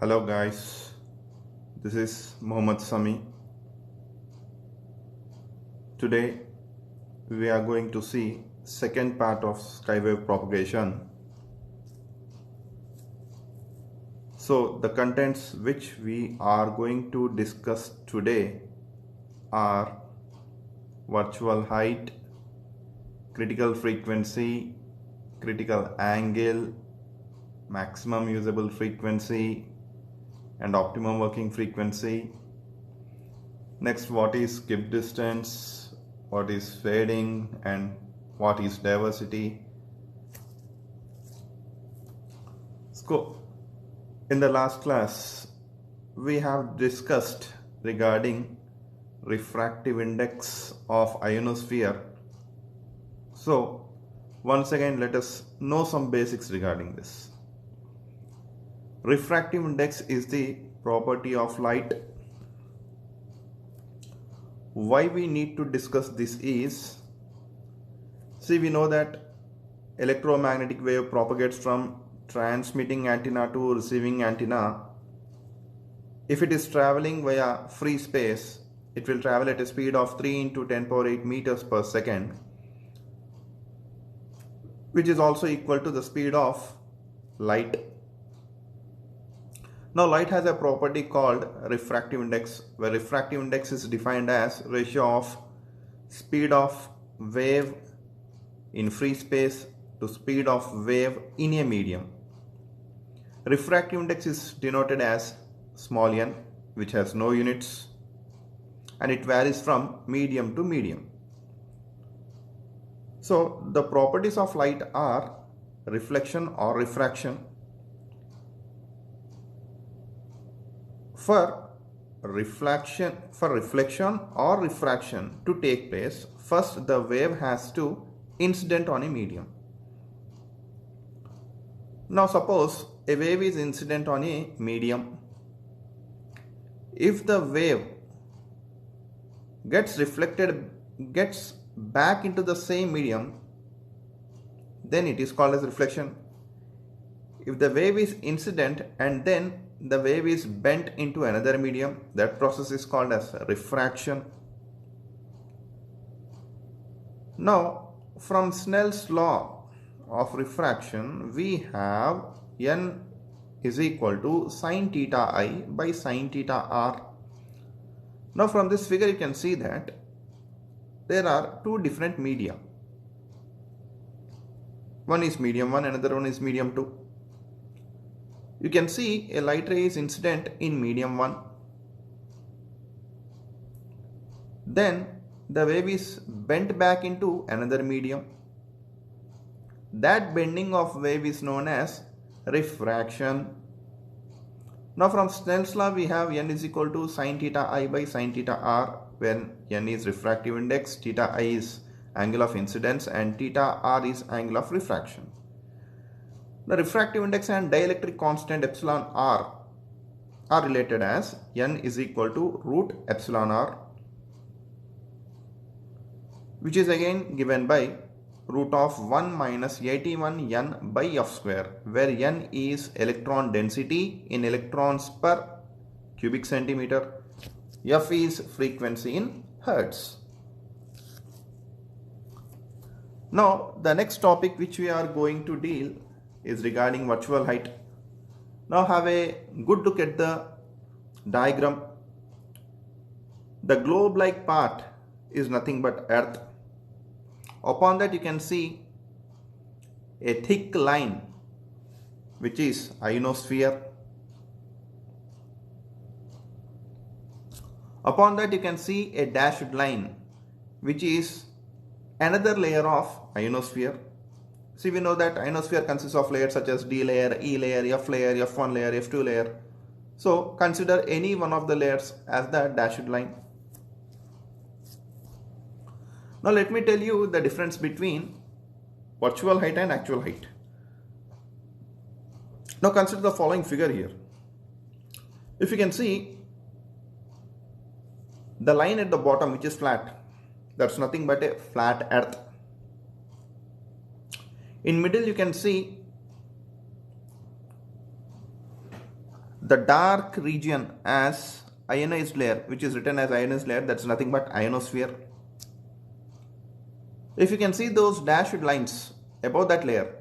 Hello guys, this is Md.Sami. Today we are going to see second part of skywave propagation. So the contents which we are going to discuss today are virtual height, critical frequency, critical angle, maximum usable frequency and optimum working frequency. Next, what is skip distance, what is fading, and what is diversity. So, in the last class, we have discussed regarding refractive index of ionosphere. So, once again, let us know some basics regarding this. Refractive index is the property of light. Why we need to discuss this is, see, we know that electromagnetic wave propagates from transmitting antenna to receiving antenna. If it is traveling via free space, it will travel at a speed of 3 into 10 power 8 meters per second, which is also equal to the speed of light. Now, light has a property called refractive index, where refractive index is defined as ratio of speed of wave in free space to speed of wave in a medium. Refractive index is denoted as small n, which has no units, and it varies from medium to medium. So the properties of light are reflection or refraction. For reflection or refraction to take place, first the wave has to incident on a medium. Now suppose a wave is incident on a medium. If the wave gets back into the same medium, then it is called as reflection. If the wave is incident and then the wave is bent into another medium, that process is called as refraction. Now, from Snell's law of refraction, we have n is equal to sine theta I by sine theta r. Now, from this figure, you can see that there are two different media. One is medium 1, another one is medium 2. You can see a light ray is incident in medium 1. Then the wave is bent back into another medium. That bending of wave is known as refraction. Now from Snell's law we have n is equal to sine theta I by sine theta r, when n is refractive index, theta I is angle of incidence and theta r is angle of refraction. The refractive index and dielectric constant epsilon r are related as n is equal to root epsilon r, which is again given by root of 1 minus 81 n by f square, where n is electron density in electrons per cubic centimeter, f is frequency in hertz. Now the next topic which we are going to deal is regarding virtual height. Now have a good look at the diagram. The globe-like part is nothing but Earth. Upon that you can see a thick line which is ionosphere. Upon that you can see a dashed line which is another layer of ionosphere. See, we know that ionosphere consists of layers such as D layer, E layer, F layer, F1 layer, F2 layer. So consider any one of the layers as the dashed line. Now let me tell you the difference between virtual height and actual height. Now consider the following figure here. If you can see the line at the bottom which is flat, that's nothing but a flat earth. In middle you can see the dark region as ionized layer, which is written as ionized layer, that's nothing but ionosphere. If you can see those dashed lines above that layer,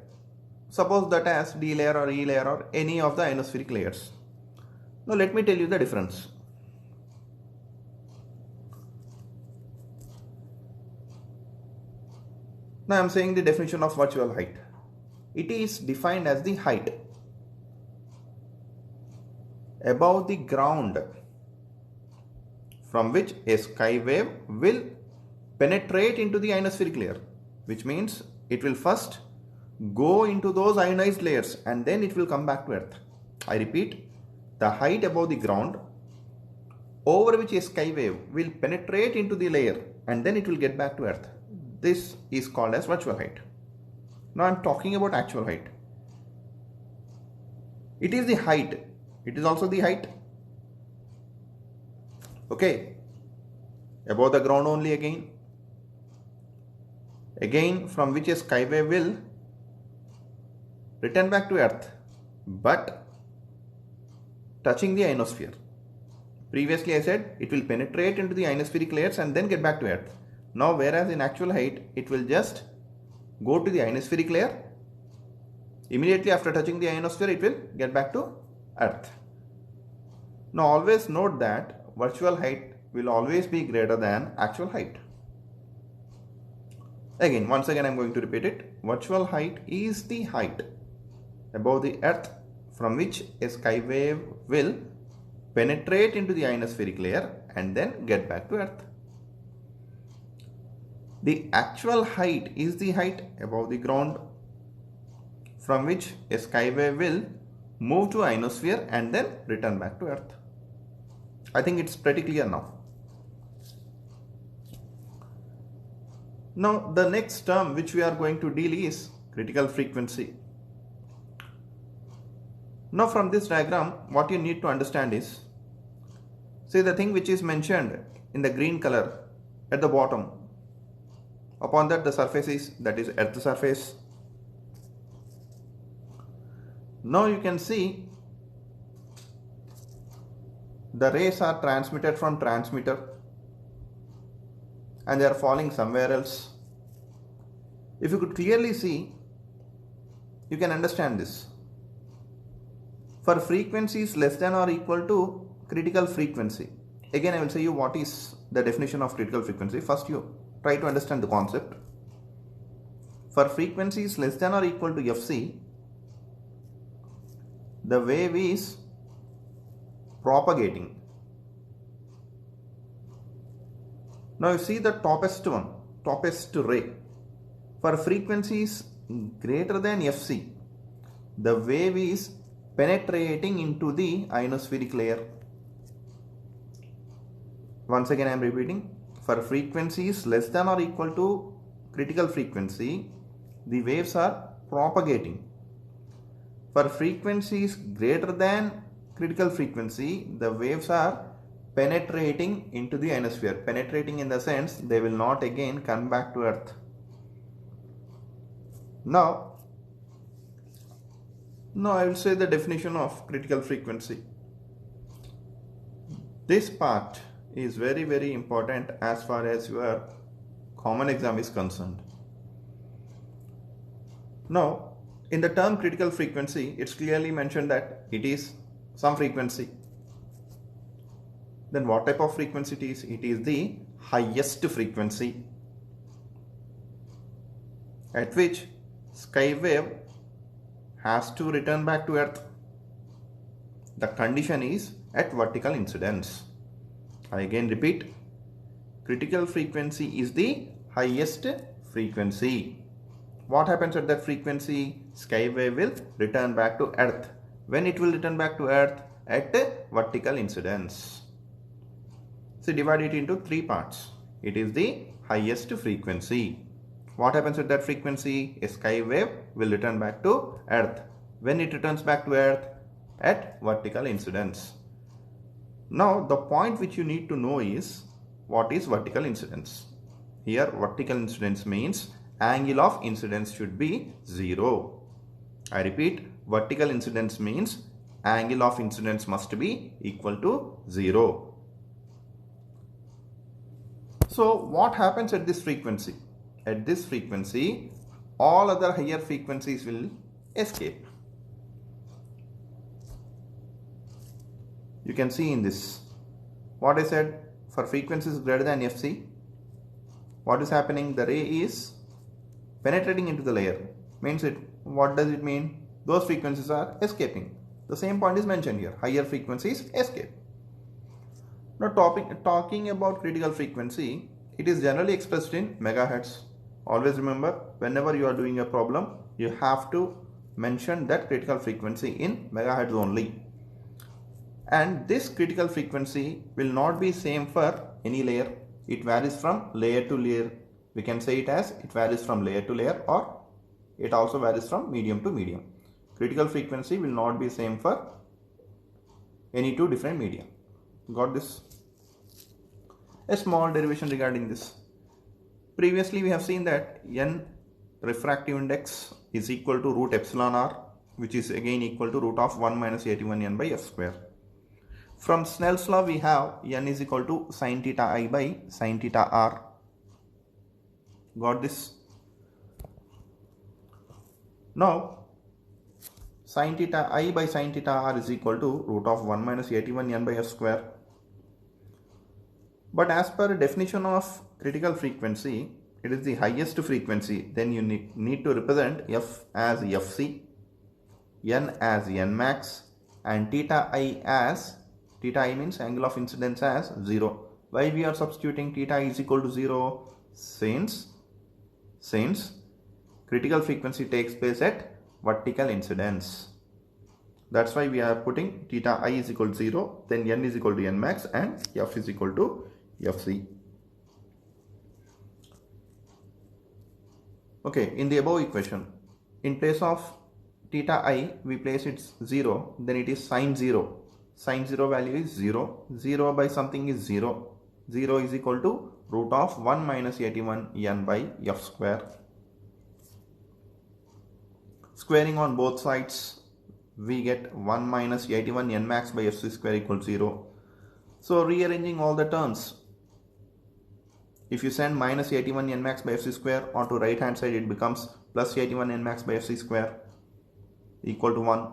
suppose that as D layer or E layer or any of the ionospheric layers. Now let me tell you the difference. Now I am saying the definition of virtual height. It is defined as the height above the ground from which a sky wave will penetrate into the ionospheric layer, which means it will first go into those ionized layers and then it will come back to Earth. I repeat, the height above the ground over which a sky wave will penetrate into the layer and then it will get back to Earth. This is called as virtual height. Now I am talking about actual height. It is the height. It is also the height. Okay. Above the ground only again. Again, from which a sky wave will return back to Earth, but touching the ionosphere. Previously I said it will penetrate into the ionospheric layers and then get back to Earth. Now whereas in actual height it will just go to the ionospheric layer. Immediately after touching the ionosphere it will get back to Earth. Now always note that virtual height will always be greater than actual height. Again, once again I am going to repeat it. Virtual height is the height above the Earth from which a sky wave will penetrate into the ionospheric layer and then get back to Earth. The actual height is the height above the ground from which a sky wave will move to ionosphere and then return back to Earth. I think it's pretty clear now. Now the next term which we are going to deal is critical frequency. Now from this diagram what you need to understand is, see the thing which is mentioned in the green color at the bottom. Upon that the surface is, that is Earth surface. Now you can see the rays are transmitted from transmitter and they are falling somewhere else. If you could clearly see, you can understand this. For frequencies less than or equal to critical frequency. Again I will say you what is the definition of critical frequency. First you try to understand the concept. For frequencies less than or equal to Fc, the wave is propagating. Now you see the toppest one, toppest ray. For frequencies greater than Fc, the wave is penetrating into the ionospheric layer. Once again I am repeating. For frequencies less than or equal to critical frequency, the waves are propagating. For frequencies greater than critical frequency, the waves are penetrating into the ionosphere. Penetrating in the sense they will not again come back to Earth. Now I will say the definition of critical frequency. This part is very important as far as your common exam is concerned. Now, in the term critical frequency, it's clearly mentioned that it is some frequency. Then what type of frequency it is? It is the highest frequency at which sky wave has to return back to Earth. The condition is at vertical incidence. I again repeat, critical frequency is the highest frequency. What happens at that frequency? Sky wave will return back to Earth. When it will return back to Earth? At vertical incidence. So divide it into three parts. It is the highest frequency. What happens at that frequency? A sky wave will return back to Earth. When it returns back to Earth? At vertical incidence. Now the point which you need to know is, what is vertical incidence? Here vertical incidence means angle of incidence should be 0. I repeat, vertical incidence means angle of incidence must be equal to 0. So what happens at this frequency? At this frequency, all other higher frequencies will escape. You can see in this, what I said, for frequencies greater than Fc, what is happening? The ray is penetrating into the layer. What does it mean? Those frequencies are escaping. The same point is mentioned here. Higher frequencies escape. Now talking about critical frequency, it is generally expressed in megahertz. Always remember, whenever you are doing a problem, you have to mention that critical frequency in megahertz only. And this critical frequency will not be same for any layer. It varies from layer to layer. We can say it as it varies from layer to layer, or it also varies from medium to medium. Critical frequency will not be same for any two different medium. Got this? A small derivation regarding this. Previously we have seen that n refractive index is equal to root epsilon r, which is again equal to root of 1 minus 81 n by f square. From Snell's law we have n is equal to sin theta I by sin theta r. Got this? Now sin theta I by sin theta r is equal to root of 1 minus 81 n by f square. But as per definition of critical frequency, it is the highest frequency. Then you need to represent f as fc, n as n max, and theta I as, theta I means angle of incidence, as 0. Why we are substituting theta is equal to 0? Since critical frequency takes place at vertical incidence. That's why we are putting theta I is equal to 0, then n is equal to n max, and f is equal to fc. Okay, in the above equation, in place of theta I, we place it 0, then it is sin 0. Sin 0 value is 0. 0 by something is 0. 0 is equal to root of 1 minus 81 n by f square. Squaring on both sides, we get 1 minus 81 n max by fc square equals 0. So rearranging all the terms, if you send minus 81 n max by fc square onto right hand side, it becomes plus 81 n max by fc square equal to 1.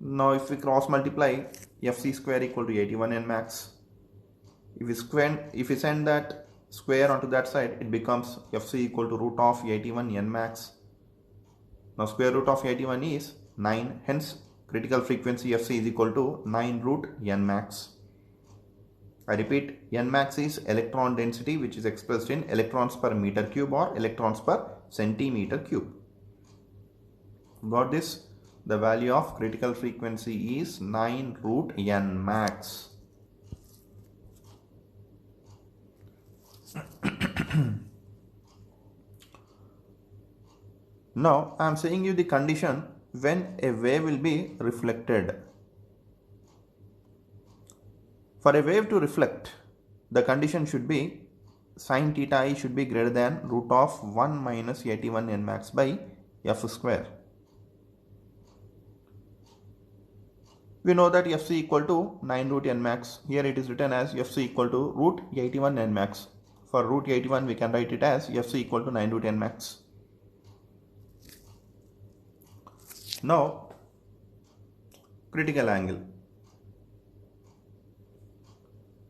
Now if we cross multiply, fc square equal to 81 n max. If we send that square onto that side, it becomes fc equal to root of 81 n max. Now square root of 81 is 9, hence critical frequency fc is equal to 9 root n max. I repeat, n max is electron density, which is expressed in electrons per meter cube or electrons per centimeter cube. Got this? The value of critical frequency is 9 root n max. Now I am saying you the condition when a wave will be reflected. For a wave to reflect, the condition should be sin theta I should be greater than root of 1 minus 81 n max by f square. We know that fc equal to 9 root n max. Here it is written as fc equal to root 81 n max. For root 81 we can write it as fc equal to 9 root n max. Now critical angle.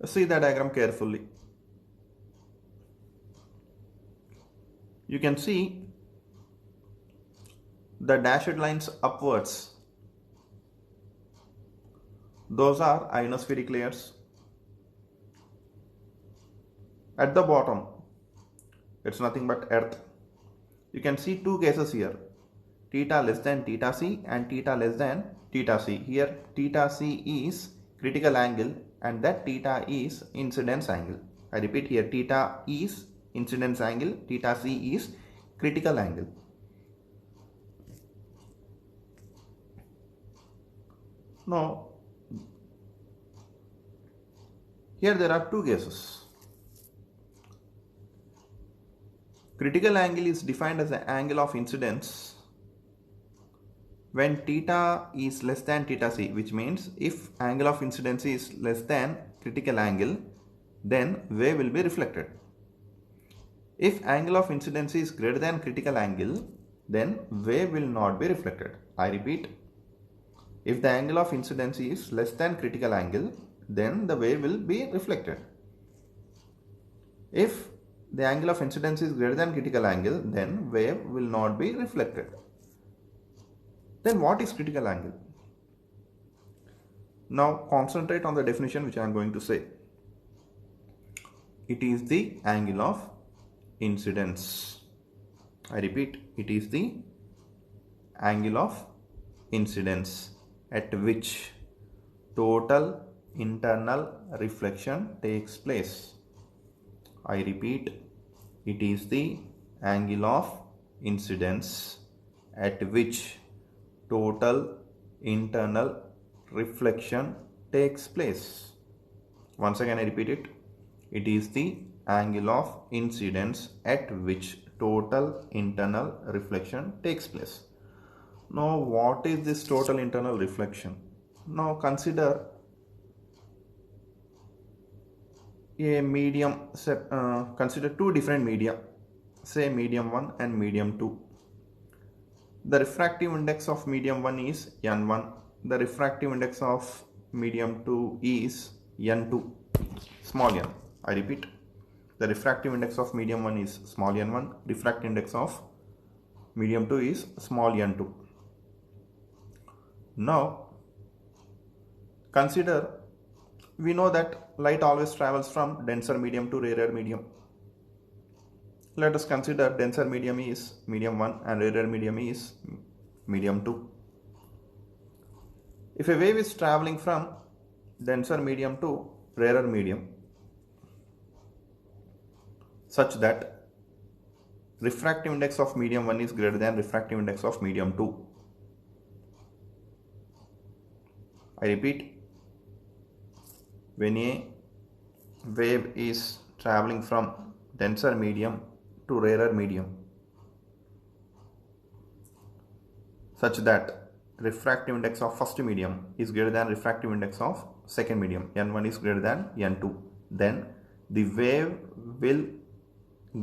See the diagram carefully. You can see the dashed lines upwards. Those are ionospheric layers. At the bottom, it's nothing but Earth. You can see two cases here, theta less than theta c and theta less than theta c. Here theta c is critical angle and that theta is incidence angle. I repeat, here theta is incidence angle, theta c is critical angle. Now here there are two cases. Critical angle is defined as the angle of incidence when theta is less than theta c, which means if angle of incidence is less than critical angle, then wave will be reflected. If angle of incidence is greater than critical angle, then wave will not be reflected. I repeat, if the angle of incidence is less than critical angle, then the wave will be reflected. If the angle of incidence is greater than critical angle, then wave will not be reflected. Then what is critical angle? Now concentrate on the definition which I am going to say. It is the angle of incidence. I repeat, it is the angle of incidence at which total internal reflection takes place. I repeat, it is the angle of incidence at which total internal reflection takes place. Once again I repeat it. It is the angle of incidence at which total internal reflection takes place. Now what is this total internal reflection? Now consider a medium, consider two different media, say medium 1 and medium 2. The refractive index of medium 1 is N1. The refractive index of medium 2 is N2, small n. I repeat, the refractive index of medium 1 is small n1, refractive index of medium 2 is small n2. Now consider, we know that light always travels from denser medium to rarer medium. Let us consider denser medium is medium 1 and rarer medium is medium 2. If a wave is traveling from denser medium to rarer medium such that refractive index of medium 1 is greater than refractive index of medium 2. I repeat, when a wave is traveling from denser medium to rarer medium such that refractive index of first medium is greater than refractive index of second medium, n1 is greater than n2, then the wave will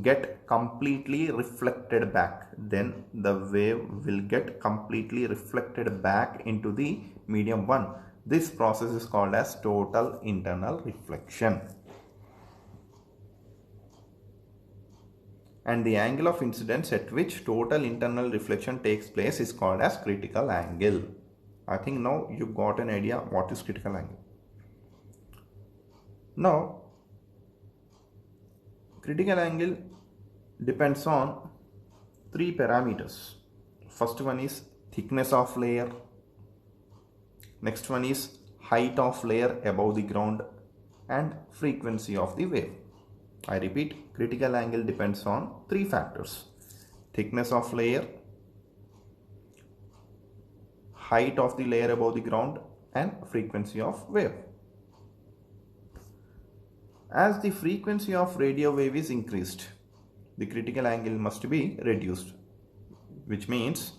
get completely reflected back. Then the wave will get completely reflected back into the medium 1. This process is called as total internal reflection. And the angle of incidence at which total internal reflection takes place is called as critical angle. I think now you got an idea what is critical angle. Now, critical angle depends on three parameters. First one is thickness of layer. Next one is height of layer above the ground and frequency of the wave. I repeat, critical angle depends on three factors: thickness of layer, height of the layer above the ground and frequency of wave. As the frequency of radio wave is increased, the critical angle must be reduced, which means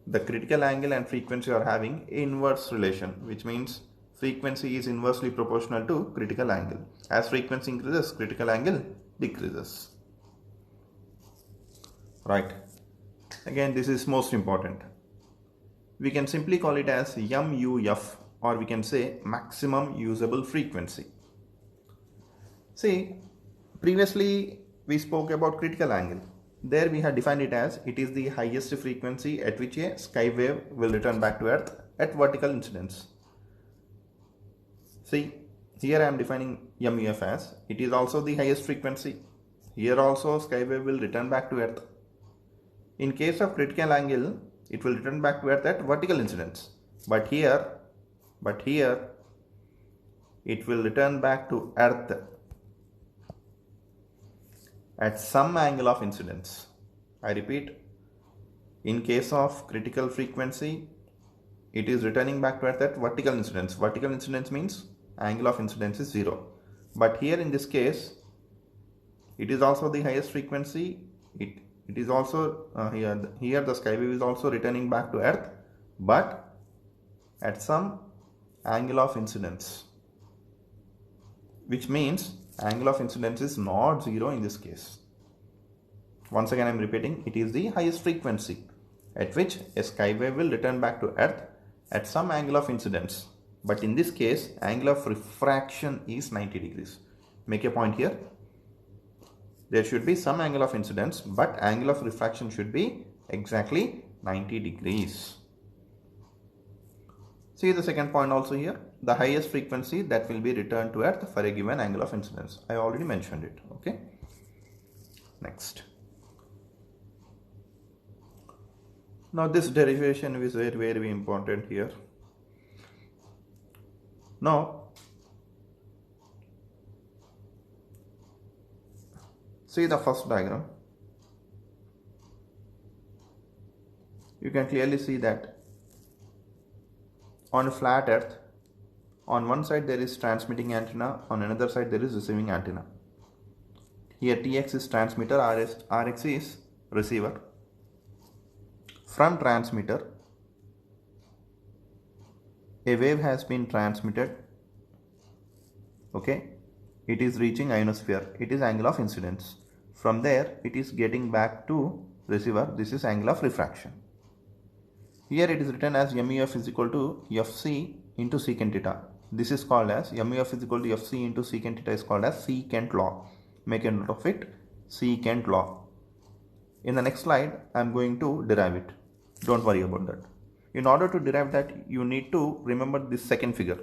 the critical angle and frequency are having inverse relation, which means frequency is inversely proportional to critical angle. As frequency increases, critical angle decreases. Right. Again, this is most important. We can simply call it as MUF, or we can say maximum usable frequency. See, previously we spoke about critical angle. There we had defined it as it is the highest frequency at which a sky wave will return back to earth at vertical incidence. See, here I am defining MUF as it is also the highest frequency. Here also sky wave will return back to earth. In case of critical angle, it will return back to earth at vertical incidence. But here it will return back to earth at some angle of incidence. I repeat, in case of critical frequency, it is returning back to earth at vertical incidence. Vertical incidence means angle of incidence is 0. But here in this case, it is also the highest frequency. It is also here the sky wave is also returning back to earth, but at some angle of incidence, which means angle of incidence is not 0 in this case. Once again I am repeating, it is the highest frequency at which a sky wave will return back to Earth at some angle of incidence. But in this case, angle of refraction is 90 degrees. Make a point here. There should be some angle of incidence, but angle of refraction should be exactly 90 degrees. See the second point also here. The highest frequency that will be returned to Earth for a given angle of incidence. I already mentioned it. Okay. Next. Now this derivation is very important here. Now see the first diagram. You can clearly see that on a flat Earth, on one side there is transmitting antenna, on another side there is receiving antenna. Here Tx is transmitter, Rx is receiver. From transmitter, a wave has been transmitted. Okay, it is reaching ionosphere. It is angle of incidence. From there, it is getting back to receiver. This is angle of refraction. Here it is written as MUF is equal to Fc into secant theta. This is called as MUF is equal to Fc into secant theta is called as secant law. Make a note of it, secant law. In the next slide, I am going to derive it. Don't worry about that. In order to derive that, you need to remember this second figure.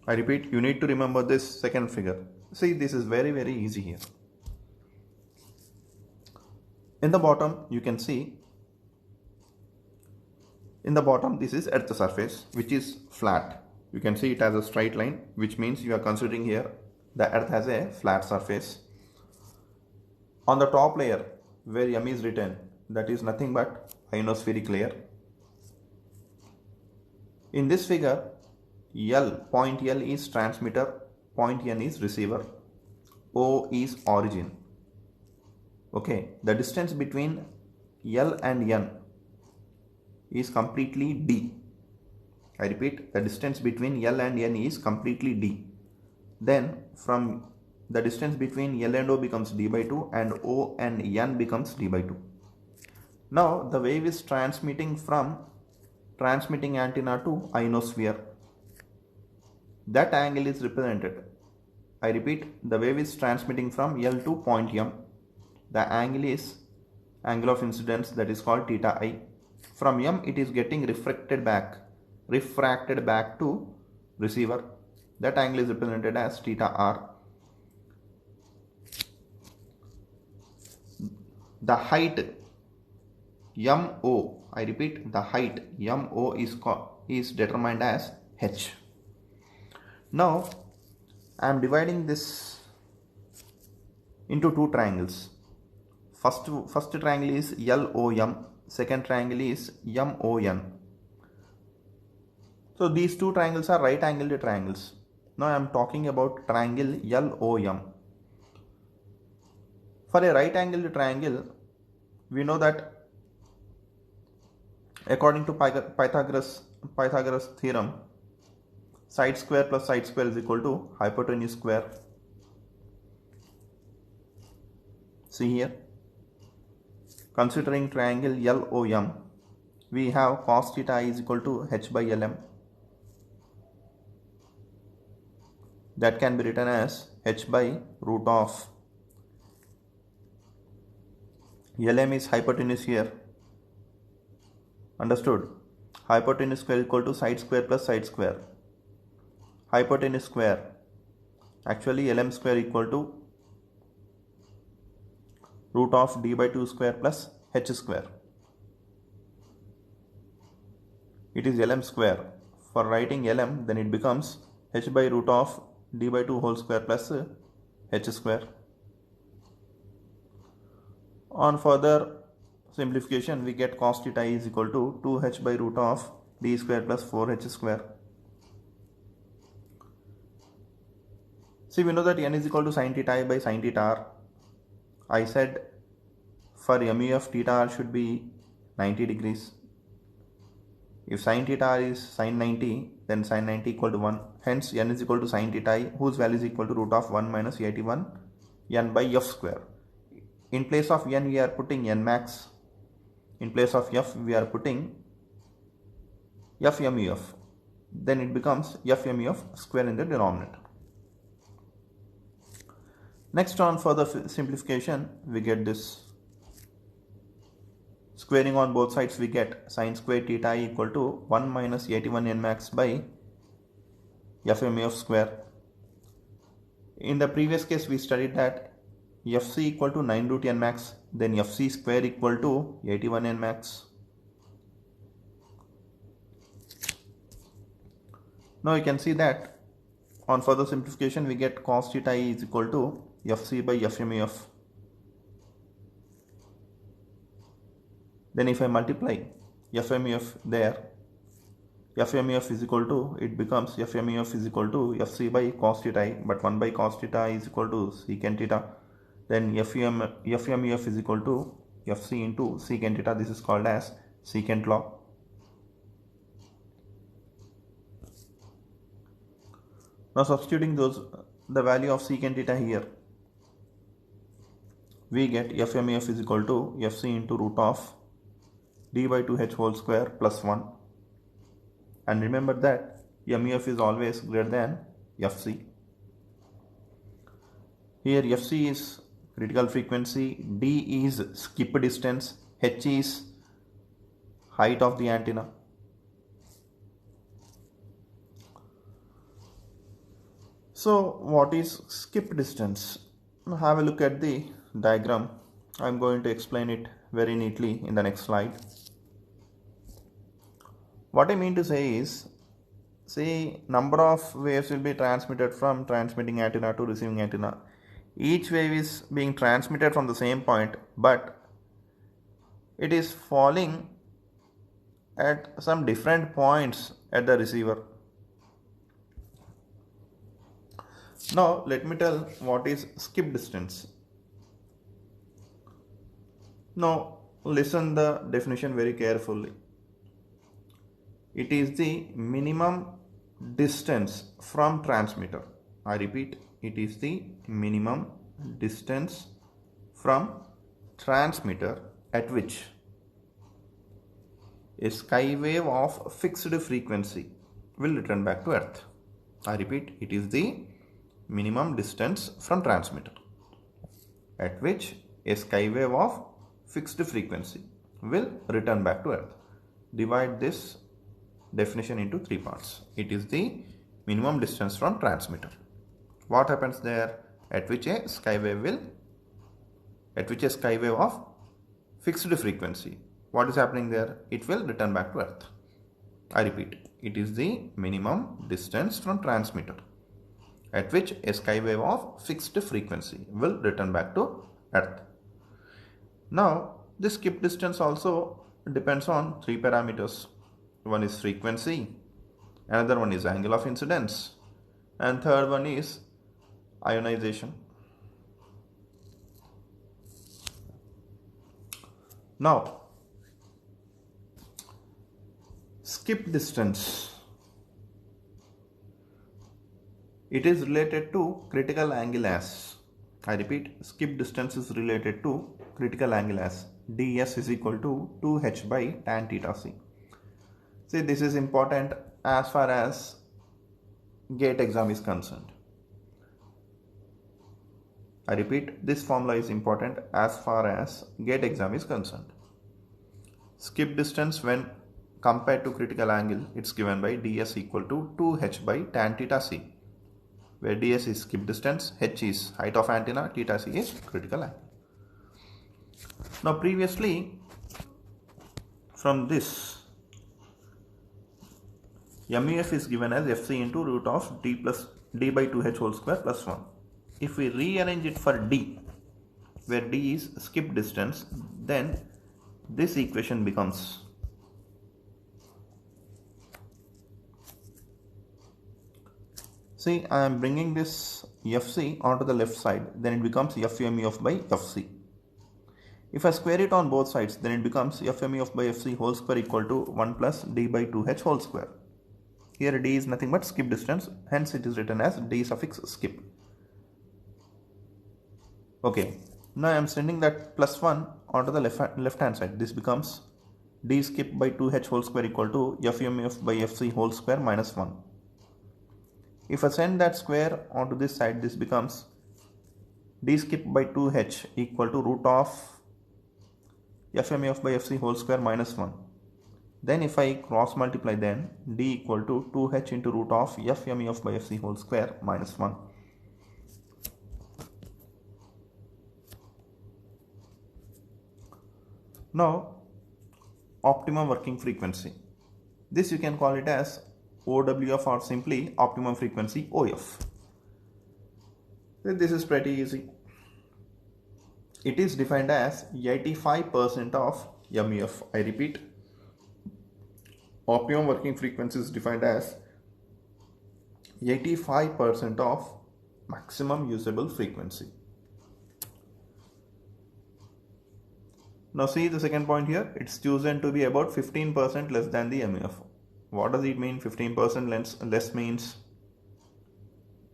I repeat, you need to remember this second figure. See, this is very easy here. In the bottom, you can see, in the bottom, this is Earth's surface, which is flat. You can see it as a straight line, which means you are considering here the Earth has a flat surface. On the top layer, where M is written, that is nothing but ionospheric layer. In this figure, point L is transmitter, point N is receiver, O is origin. Okay, the distance between L and N is completely D. I repeat, the distance between L and N is completely D. Then from the distance between L and O becomes D by 2 and O and N becomes D by 2. Now the wave is transmitting from transmitting antenna to ionosphere. That angle is represented. I repeat, the wave is transmitting from L to point M. The angle is angle of incidence, that is called theta I. From M it is getting refracted back to receiver. That angle is represented as theta R. The height MO, I repeat, the height MO is determined as H. Now I am dividing this into two triangles. First triangle is LOM, second triangle is MON. So these two triangles are right angled triangles. Now I am talking about triangle LOM. For a right angled triangle, we know that according to Pythagoras theorem, side square plus side square is equal to hypotenuse square. See here, considering triangle LOM, we have cos theta is equal to H by LM. That can be written as H by root of LM is hypotenuse here. Understood? Hypotenuse square equal to side square plus side square. Hypotenuse square, actually LM square equal to root of D by 2 square plus H square. It is LM square. For writing LM, then it becomes H by root of D by 2 whole square plus H square. On further simplification, we get cos theta is equal to 2H by root of D square plus 4H square. See, we know that N is equal to sin theta I by sin theta R. I said for MUF theta R should be 90 degrees. If sin theta is sin 90, then sin 90 equal to 1. Hence, n is equal to sin theta I, whose value is equal to root of 1 minus 81 n by f square. In place of n, we are putting n max. In place of f, we are putting f mu f. Then it becomes f mu f square in the denominator. Next, on further simplification, we get this. Squaring on both sides, we get sin square theta I equal to 1 minus 81 n max by f mu f square. In the previous case, we studied that fc equal to 9 root n max, then fc square equal to 81 n max. Now you can see that on further simplification, we get cos theta I is equal to fc by f mu f. Then if I multiply f mu f there, f mu f is equal to, it becomes f mu f is equal to fc by cos theta I, but 1 by cos theta is equal to secant theta. Then f mu f is equal to fc into secant theta. This is called as secant law. Now substituting the value of secant theta here, we get f mu f is equal to fc into root of d by 2h whole square plus 1. And remember that mu f is always greater than fc. Here fc is critical frequency, d is skip distance, h is height of the antenna. So what is skip distance? Now have a look at the diagram. I am going to explain it very neatly in the next slide. What I mean to say is, say number of waves will be transmitted from transmitting antenna to receiving antenna. Each wave is being transmitted from the same point, but it is falling at some different points at the receiver. Now let me tell what is skip distance. Now listen the definition very carefully. It is the minimum distance from transmitter. I repeat, it is the minimum distance from transmitter at which a sky wave of fixed frequency will return back to earth. I repeat, it is the minimum distance from transmitter at which a sky wave of fixed frequency will return back to earth. Divide this definition into three parts. It is the minimum distance from transmitter. What happens there? At which a sky wave of fixed frequency. What is happening there? It will return back to earth. I repeat, it is the minimum distance from transmitter at which a sky wave of fixed frequency will return back to earth. Now, this skip distance also depends on three parameters. One is frequency, another one is angle of incidence, and third one is ionization. Now, skip distance, it is related to critical angle as, I repeat, skip distance is related to critical angle as ds is equal to 2h by tan theta c. See, this is important as far as GATE exam is concerned. I repeat, this formula is important as far as GATE exam is concerned. Skip distance when compared to critical angle, it's given by ds equal to 2h by tan theta c, where ds is skip distance, h is height of antenna, theta c is critical angle. Now previously, from this, MUF is given as fc into root of d by 2h whole square plus 1. If we rearrange it for d, where d is skip distance, then this equation becomes see, I am bringing this fc onto the left side, then it becomes f mu f by fc. If I square it on both sides, then it becomes FMEF by FC whole square equal to 1 plus D by 2H whole square. Here D is nothing but skip distance, hence it is written as D suffix skip. Okay, now I am sending that plus 1 onto the left hand side. This becomes D skip by 2H whole square equal to FMEF by FC whole square minus 1. If I send that square onto this side, this becomes D skip by 2H equal to root of FMEF by FC whole square minus 1. Then if I cross multiply, then D equal to 2H into root of FMEF by FC whole square minus 1. Now, optimum working frequency. This you can call it as OWF or simply optimum frequency OF. This is pretty easy. It is defined as 85% of MEF. I repeat, optimum working frequency is defined as 85% of maximum usable frequency. Now see the second point here, it's chosen to be about 15% less than the MEF. What does it mean? 15% less means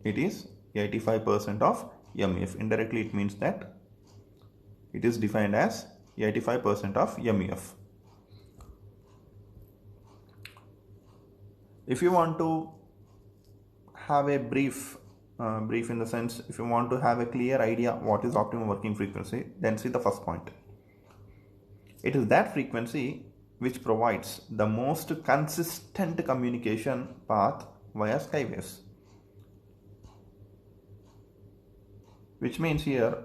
it is 85% of MEF. Indirectly it means that it is defined as 85% of MEF. If you want to have a brief in the sense, if you want to have a clear idea what is optimum working frequency, then see the first point. It is that frequency which provides the most consistent communication path via skywaves. Which means here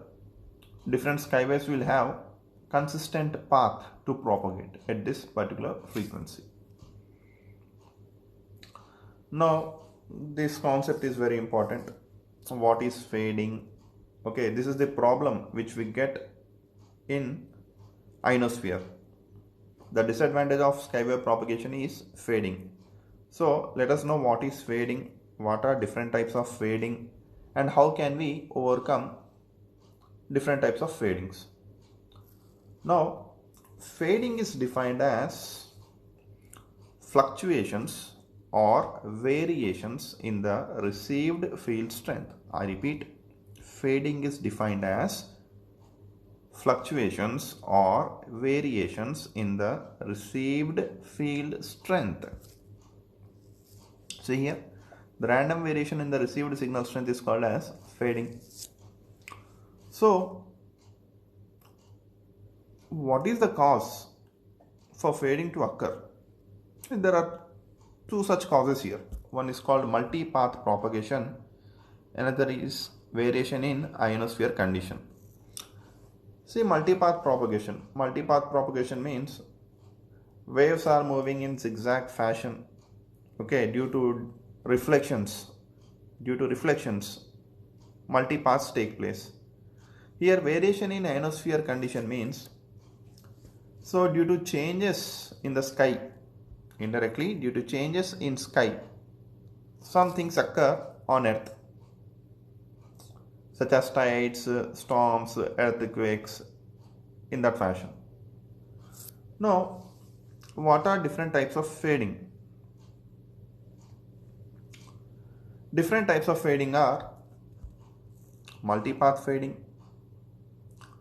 different skywaves will have consistent path to propagate at this particular frequency. Now this concept is very important. What is fading? Okay, this is the problem which we get in ionosphere. The disadvantage of skywave propagation is fading. So let us know what is fading, what are different types of fading, and how can we overcome different types of fadings. Now, fading is defined as fluctuations or variations in the received field strength. I repeat, fading is defined as fluctuations or variations in the received field strength. See here, the random variation in the received signal strength is called as fading. So, what is the cause for fading to occur? There are two such causes here. One is called multipath propagation, another is variation in ionosphere condition. See, multipath propagation. Multipath propagation means waves are moving in zigzag fashion. Okay, due to reflections, multipaths take place. Here, variation in ionosphere condition means, so due to changes in the sky, indirectly due to changes in sky, some things occur on earth, such as tides, storms, earthquakes, in that fashion. Now, what are different types of fading? Different types of fading are multipath fading,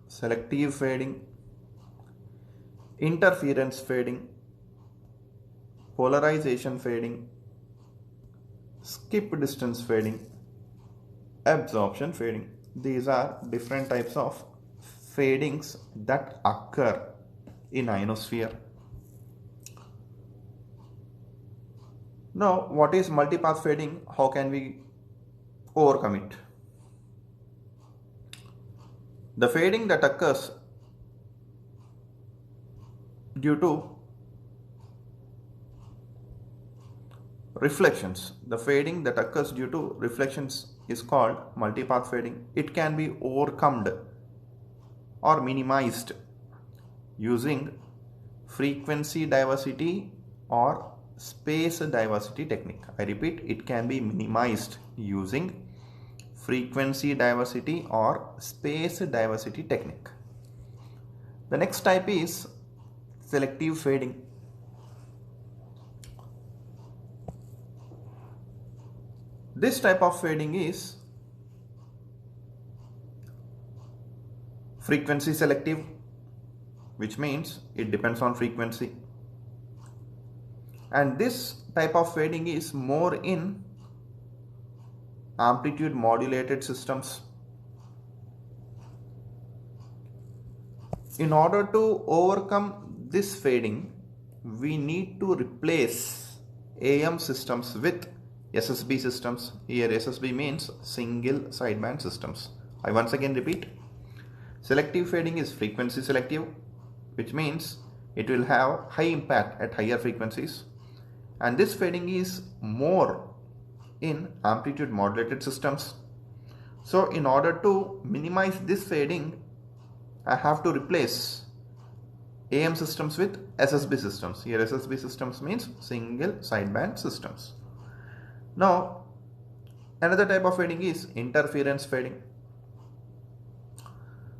selective fading, interference fading, polarization fading, skip distance fading, absorption fading. These are different types of fadings that occur in ionosphere. Now, what is multipath fading? How can we overcome it? The fading that occurs due to reflections. The fading that occurs due to reflections is called multipath fading. It can be overcome or minimized using frequency diversity or space diversity technique. I repeat, it can be minimized using frequency diversity or space diversity technique. The next type is selective fading. This type of fading is frequency selective, which means it depends on frequency. And this type of fading is more in amplitude modulated systems. In order to overcome this fading, we need to replace AM systems with SSB systems. Here SSB means single sideband systems. I once again repeat, selective fading is frequency selective, which means it will have high impact at higher frequencies, and this fading is more in amplitude modulated systems. So in order to minimize this fading, I have to replace AM systems with SSB systems. Here SSB systems means single sideband systems. Now another type of fading is interference fading.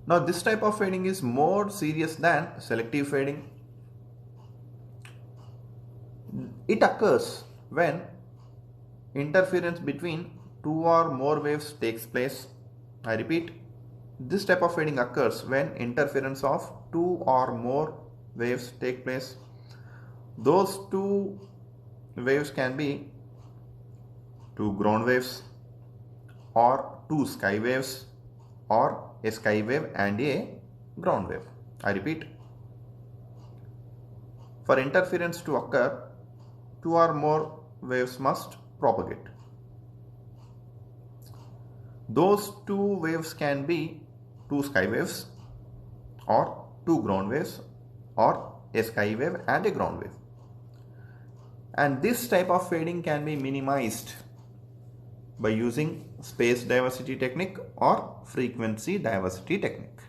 Now this type of fading is more serious than selective fading. It occurs when interference between two or more waves takes place. I repeat, this type of fading occurs when interference of two or more waves take place. Those two waves can be two ground waves or two sky waves or a sky wave and a ground wave. I repeat, for interference to occur, two or more waves must propagate. Those two waves can be two sky waves or two ground waves or a sky wave and a ground wave. And this type of fading can be minimized by using space diversity technique or frequency diversity technique.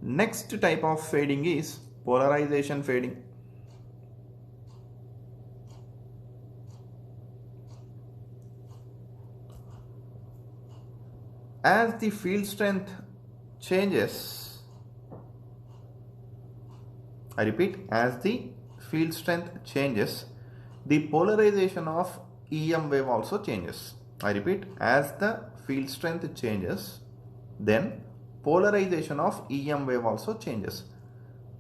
Next type of fading is polarization fading. As the field strength changes, I repeat, as the field strength changes, the polarization of EM wave also changes. I repeat, as the field strength changes, then polarization of EM wave also changes.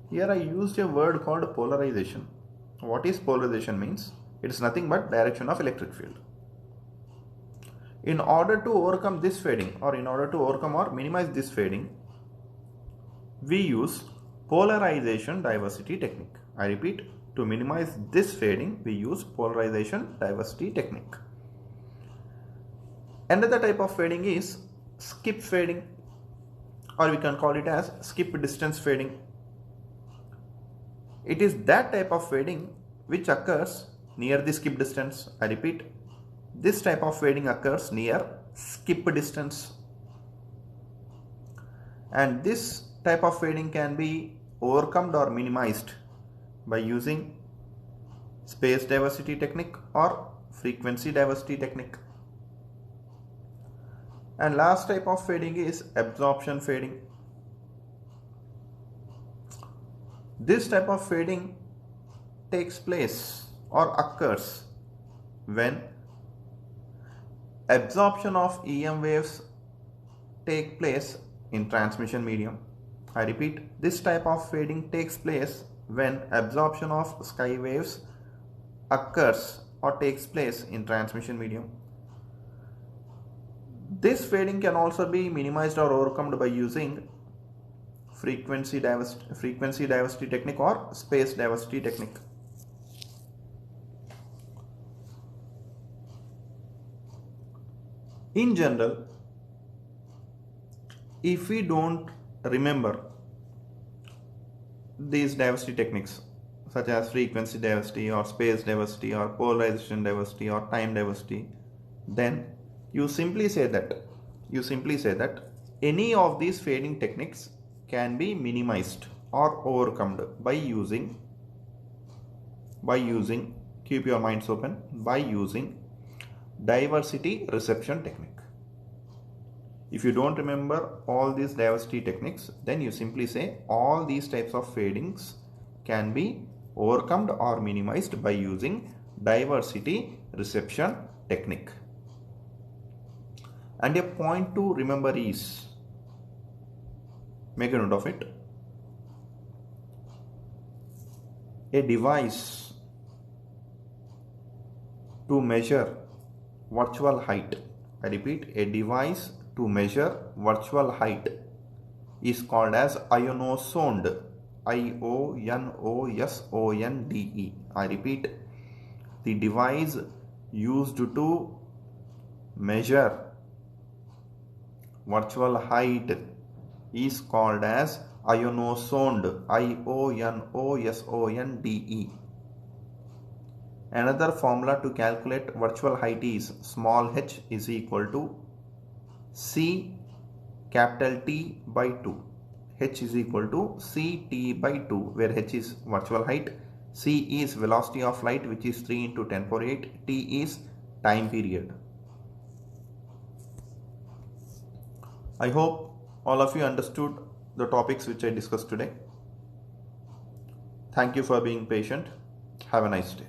Here I used a word called polarization. What is polarization means? It is nothing but direction of electric field. In order to overcome this fading, or in order to overcome or minimize this fading, we use polarization diversity technique. I repeat, to minimize this fading, we use polarization diversity technique. Another type of fading is skip fading, or we can call it as skip distance fading. It is that type of fading which occurs near the skip distance. I repeat, this type of fading occurs near skip distance. And this type of fading can be overcome or minimized by using space diversity technique or frequency diversity technique. And last type of fading is absorption fading. This type of fading takes place or occurs when absorption of EM waves take place in transmission medium. I repeat, this type of fading takes place when absorption of sky waves occurs or takes place in transmission medium. This fading can also be minimized or overcome by using frequency diversity technique or space diversity technique. In general, if we don't remember these diversity techniques such as frequency diversity or space diversity or polarization diversity or time diversity, then you simply say that any of these fading techniques can be minimized or overcome by using, keep your minds open, by using diversity reception technique. If you don't remember all these diversity techniques, then you simply say all these types of fadings can be overcome or minimized by using diversity reception technique. And a point to remember is, make a note of it, a device to measure virtual height. I repeat, a device to measure virtual height is called as ionosonde. I-O-N-O-S-O-N-D-E. I repeat, the device used to measure virtual height is called as ionosonde. I-O-N-O-S-O-N-D-E. Another formula to calculate virtual height is small h is equal to C capital T by 2. H is equal to Ct by 2, where h is virtual height, C is velocity of light, which is 3 into 10 power 8, T is time period. I hope all of you understood the topics which I discussed today. Thank you for being patient. Have a nice day.